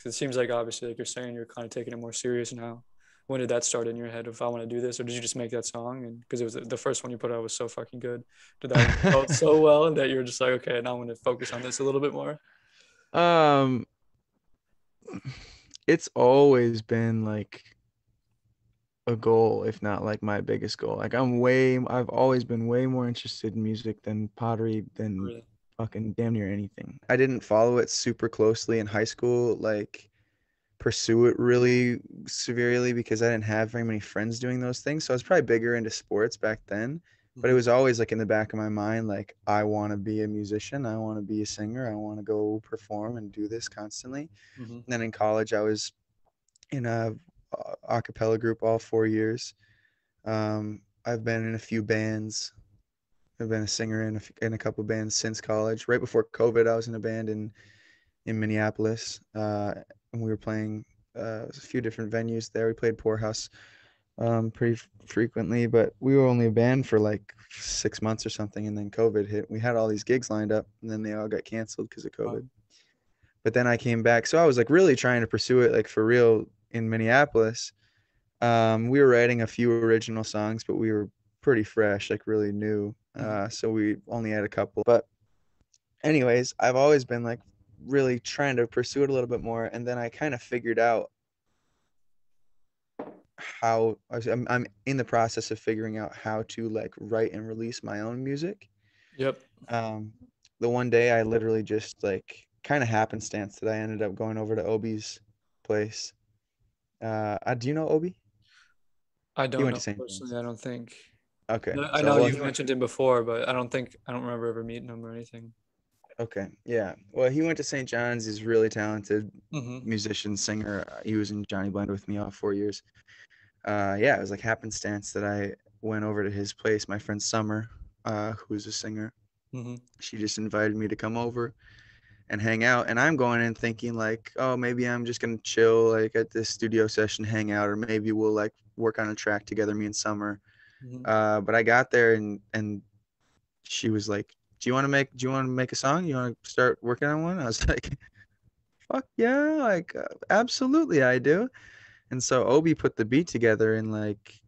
'Cause it seems like obviously, like you're saying, you're kind of taking it more serious now. When did that start in your head? If I want to do this, or did you just make that song? And because it was the first one you put out was so fucking good, did that one felt so well that you're just like, okay, now I'm gonna focus on this a little bit more. Um, it's always been like a goal, if not like my biggest goal. Like I've always been way more interested in music than pottery than Really? fucking damn near anything. I didn't follow it super closely in high school, like pursue it really severely because I didn't have very many friends doing those things. So I was probably bigger into sports back then, but it Hmm. was always like in the back of my mind, like I want to be a musician, I want to be a singer, I want to go perform and do this constantly. Hmm. And then in college, I was in a cappella group all 4 years. I've been in a few bands. I've been a singer in a couple bands since college. Right before COVID, I was in a band in Minneapolis, and we were playing a few different venues there. We played Poorhouse pretty frequently, but we were only a band for like 6 months or something, and then COVID hit. We had all these gigs lined up, and then they all got canceled because of Wow. COVID. But then I came back, so I was like really trying to pursue it like for real in Minneapolis. We were writing a few original songs, but we were pretty fresh, like really new. Hmm. So we only had a couple. But anyways, I've always been like really trying to pursue it a little bit more, and then I kind of figured out I'm in the process of figuring out how to like write and release my own music. Yep. Um, the one day I literally just like kind of happenstance that I ended up going over to Obi's place. Do you know Obi? I He don't went know to St. personally. John's. I don't think. Okay, I so know well you've he went. mentioned him before, but I don't remember ever meeting him or anything. Okay, yeah. Well, he went to St. John's. He's really talented Hmm. musician, singer. He was in Johnny Blend with me all 4 years. Yeah, it was like happenstance that I went over to his place. My friend Summer, who's a singer, Hmm. she just invited me to come over and hang out. And I'm going in thinking like, oh, maybe I'm just gonna chill like at this studio session, hang out, or maybe we'll like work on a track together, me and Summer. Hmm. But I got there and she was like, do you want to make a song? You want to start working on one? I was like, fuck yeah, like absolutely I do. And so Obi put the beat together in like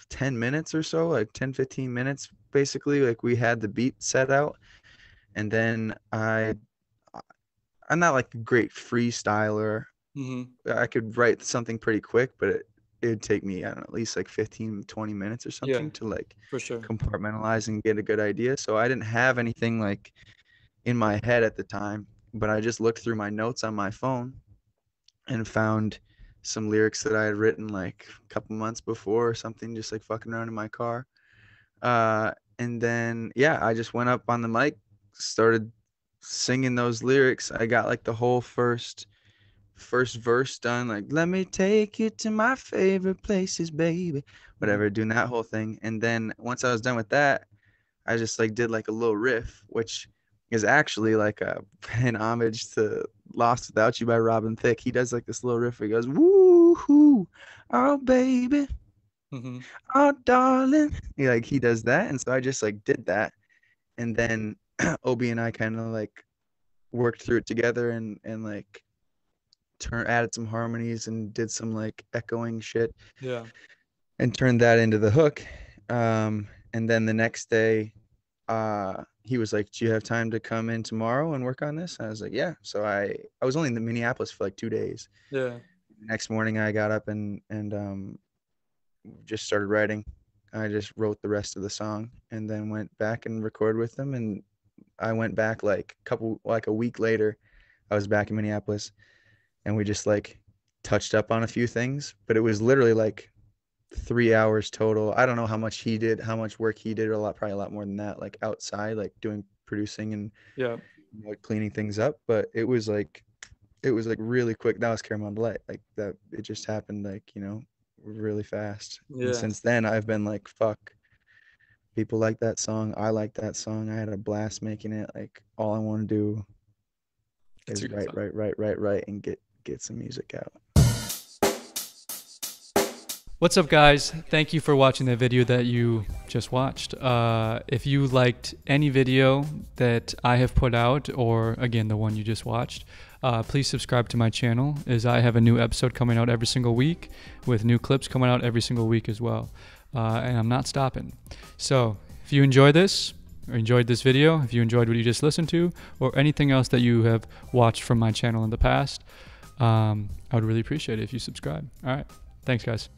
10 minutes or so, like 10, 15 minutes basically. Like we had the beat set out and then I'm not like a great freestyler. Hmm. I could write something pretty quick, but it'd take me, I don't know, at least like 15, 20 minutes or Yeah, something to like for sure. compartmentalize and get a good idea. So I didn't have anything like in my head at the time, but I just looked through my notes on my phone and found some lyrics that I had written like a couple months before or something, just like fucking around in my car. And then yeah, I just went up on the mic, started singing those lyrics. I got like the whole first verse done, like let me take you to my favorite places, baby, Hmm. whatever, doing that whole thing. And then once I was done with that, I just like did like a little riff, which is actually like an homage to Lost Without You by Robin Thicke. He does like this little riff where he goes, woo hoo, oh baby, Hmm. oh darling. He does that. And so I just like did that. And then Obi and I kind of like worked through it together and like added some harmonies and did some like echoing shit Yeah. and turned that into the hook. And then the next day, he was like, "Do you have time to come in tomorrow and work on this?" And I was like, "Yeah." So I was only in the Minneapolis for like 2 days. Yeah. Next morning, I got up and just started writing. I just wrote the rest of the song and then went back and recorded with them. And I went back like a week later. I was back in Minneapolis and we just like touched up on a few things, but it was literally like 3 hours total. I don't know how much he did, how much work he did, a lot, probably a lot more than that, like outside, like doing producing and Yeah. like cleaning things up. But it was like really quick. That was Caramel Delight. Like that, it just happened like, really fast. And Yeah. since then, I've been like, fuck, people like that song. I like that song. I had a blast making it. Like all I want to do It's a is good write, and get some music out. What's up, guys? Thank you for watching the video that you just watched. If you liked any video that I have put out, or again, the one you just watched, please subscribe to my channel, as I have a new episode coming out every single week with new clips coming out every single week as well. And I'm not stopping. So if you enjoy this, or enjoyed this video, if you enjoyed what you just listened to, or anything else that you have watched from my channel in the past, I would really appreciate it if you subscribe. All right. Thanks, guys.